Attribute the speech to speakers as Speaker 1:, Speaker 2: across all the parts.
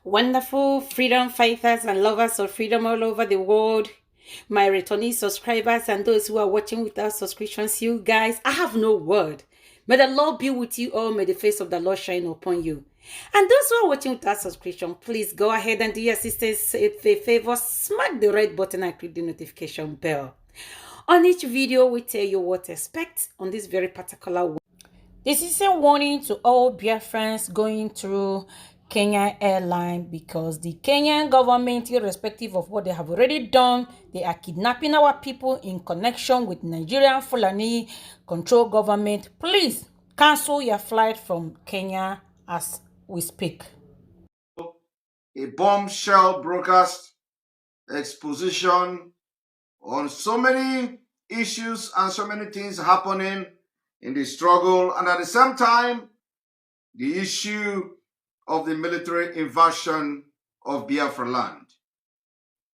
Speaker 1: Wonderful freedom fighters and lovers of freedom all over the world, my returning subscribers and those who are watching without subscriptions, you guys, I have no word. May the Lord be with you all. May the face of the Lord shine upon you. And those who are watching without subscription, please go ahead and do your sisters a favor, smack the red button and click the notification bell. On each video, we tell you what to expect on this very particular one. This is a warning to all Biafrans going through Kenyan airline because the Kenyan government, irrespective of what they have already done, they are kidnapping our people in connection with Nigerian Fulani control government. Please cancel your flight from Kenya as we speak.
Speaker 2: A bombshell broadcast exposition on so many issues and so many things happening in the struggle, and at the same time, the issue of the military invasion of Biafra land.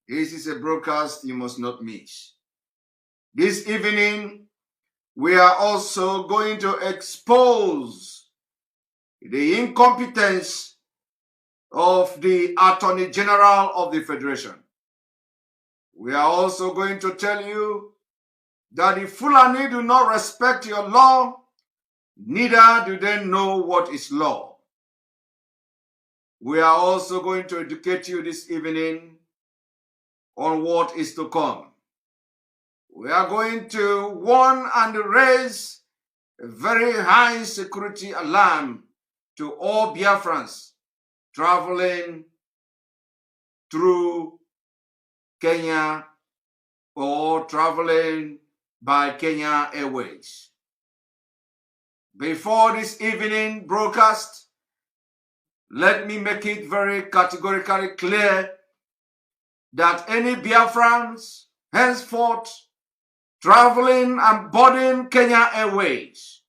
Speaker 2: This is a broadcast you must not miss. This evening, we are also going to expose the incompetence of the Attorney General of the Federation. We are also going to tell you that the Fulani do not respect your law, neither do they know what is law. We are also going to educate you this evening on what is to come. We are going to warn and raise a very high security alarm to all Biafrans traveling through Kenya or traveling by Kenya Airways. Before this evening broadcast, let me make it very categorically clear that any Biafrans henceforth traveling and boarding Kenya Airways,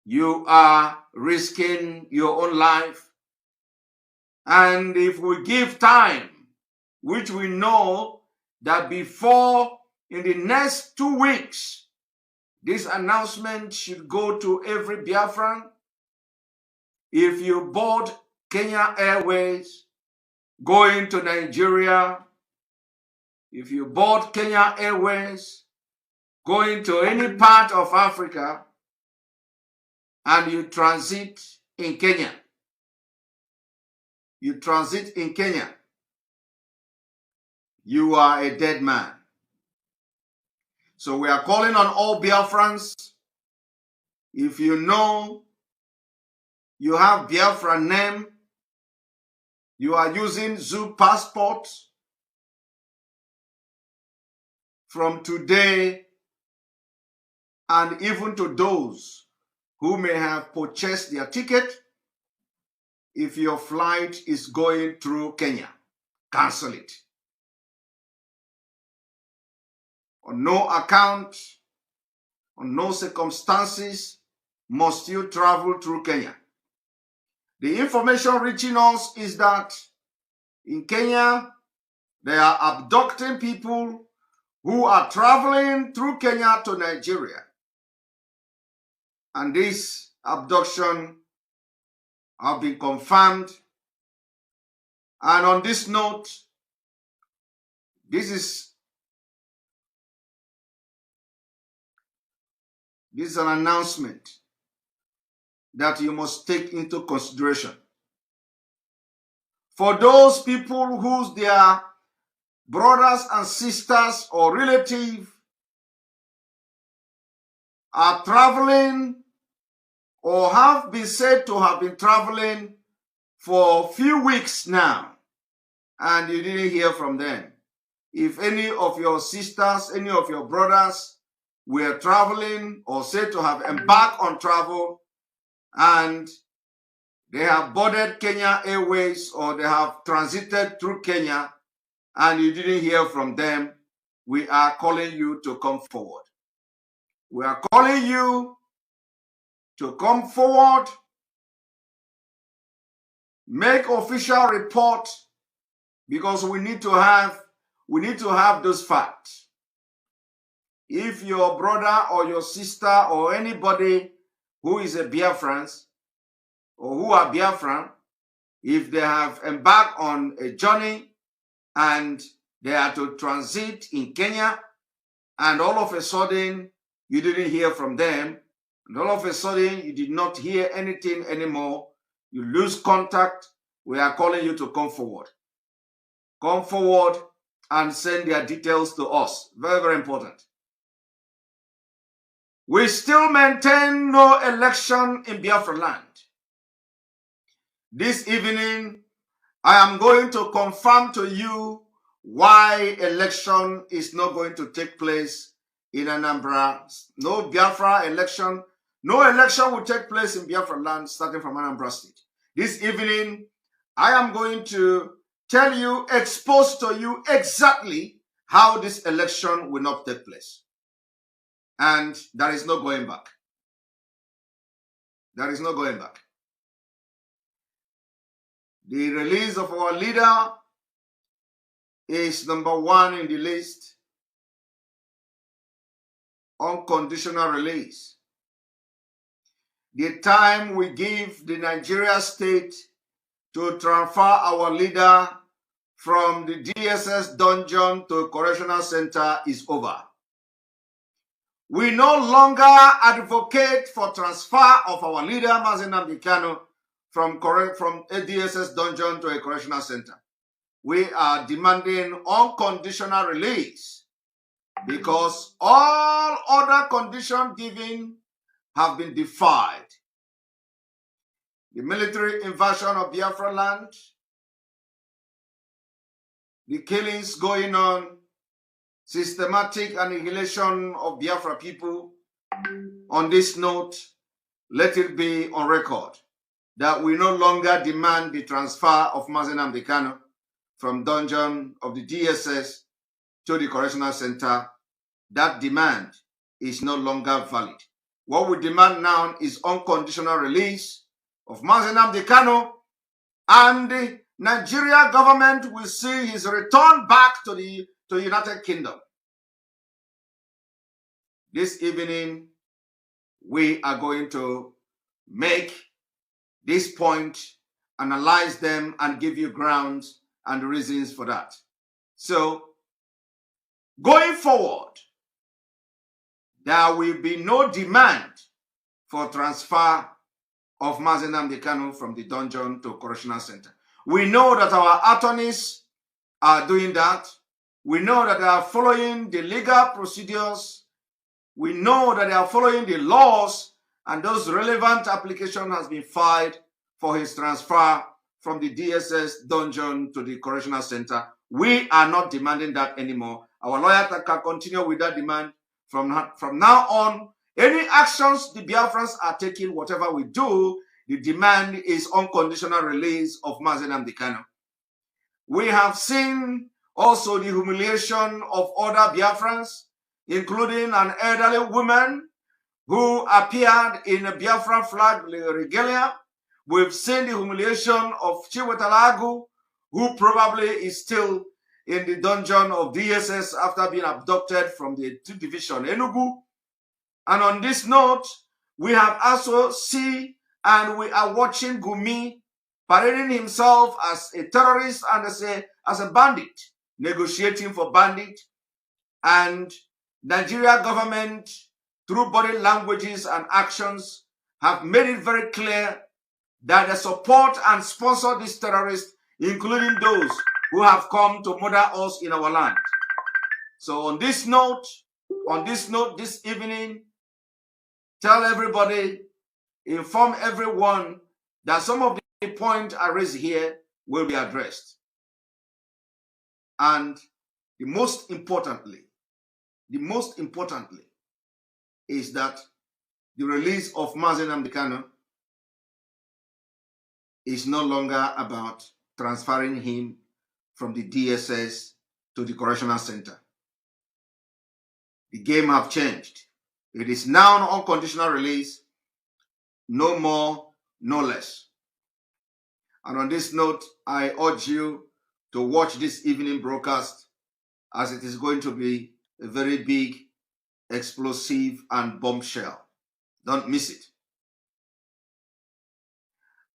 Speaker 2: you are risking your own life. And if we give time, which we know that before in the next 2 weeks, this announcement should go to every Biafran. If you board Kenya Airways going to Nigeria, if you board Kenya Airways going to any part of Africa, and you transit in Kenya, you are a dead man. So we are calling on all Biafrans. If you know you have Biafra name, you are using zoo passport, from today, and even to those who may have purchased their ticket, if your flight is going through Kenya, cancel it. On no account, on no circumstances, must you travel through Kenya. The information reaching us is that in Kenya, they are abducting people who are traveling through Kenya to Nigeria. And this abduction have been confirmed. And on this note, this is an announcement that you must take into consideration. For those people whose their brothers and sisters or relatives are traveling or have been said to have been traveling for a few weeks now, and you didn't hear from them. If any of your sisters, any of your brothers were traveling or said to have embarked on travel, and they have boarded Kenya Airways or they have transited through Kenya, and you didn't hear from them, we are calling you to come forward. We are calling you to come forward, make official report, because we need to have those facts. If your brother or your sister or anybody who is a Biafran or who are Biafran if they have embarked on a journey and they are to transit in Kenya, and all of a sudden you didn't hear from them, and all of a sudden you did not hear anything anymore, you lose contact, we are calling you to come forward. Come forward and send their details to us. Very, very important. We still maintain no election in Biafra land. This evening, I am going to confirm to you why election is not going to take place in Anambra. No Biafra election. No election will take place in Biafra land starting from Anambra State. This evening, I am going to tell you, expose to you exactly how this election will not take place. And there is no going back. There is no going back. The release of our leader is number one in the list. Unconditional release. The time we give the Nigeria state to transfer our leader from the DSS dungeon to a correctional center is over. We no longer advocate for transfer of our leader, Nnamdi Kanu, from a DSS dungeon to a correctional center. We are demanding unconditional release because all other conditions given have been defied. The military invasion of Biafra land, the killings going on, systematic annihilation of Biafra people. On this note, let it be on record that we no longer demand the transfer of Nnamdi Kanu from dungeon of the DSS to the correctional center. That demand is no longer valid. What we demand now is unconditional release of Nnamdi Kanu, and the Nigeria government will see his return back to the United Kingdom. This evening, we are going to make this point, analyze them, and give you grounds and reasons for that. So, going forward, there will be no demand for transfer of Nnamdi Kanu from the dungeon to correctional center. We know that our attorneys are doing that. We know that they are following the legal procedures. We know that they are following the laws, and those relevant application has been filed for his transfer from the DSS dungeon to the correctional center. We are not demanding that anymore. Our lawyer can continue with that demand from now on. Any actions the Biafrans are taking, whatever we do, the demand is unconditional release of Nnamdi Kanu. We have seen also the humiliation of other Biafrans, including an elderly woman who appeared in a Biafran flag regalia. We've seen the humiliation of Chiwetalagu, who probably is still in the dungeon of DSS after being abducted from the 2 Division Enugu. And on this note, we have also seen and we are watching Gumi parading himself as a terrorist and as a bandit, negotiating for bandit. And Nigeria government, through body languages and actions, have made it very clear that they support and sponsor these terrorists, including those who have come to murder us in our land. So on this note, this evening, tell everybody, inform everyone that some of the points I raised here will be addressed. And the most importantly is that the release of Nnamdi Kanu is no longer about transferring him from the DSS to the correctional center. The game have changed. It is now an unconditional release, no more, no less. And on this note, I urge you to watch this evening broadcast, as it is going to be a very big, explosive, and bombshell. Don't miss it.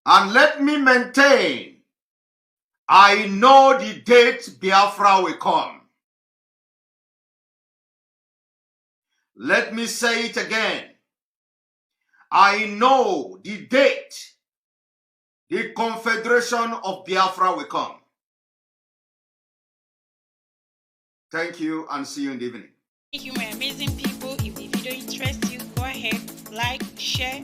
Speaker 2: And let me maintain I know the date Biafra will come. Let me say it again. I know the date the Confederation of Biafra will come. Thank you and see you in the evening.
Speaker 1: Thank you, my amazing people. If the video interests you, go ahead, like, share,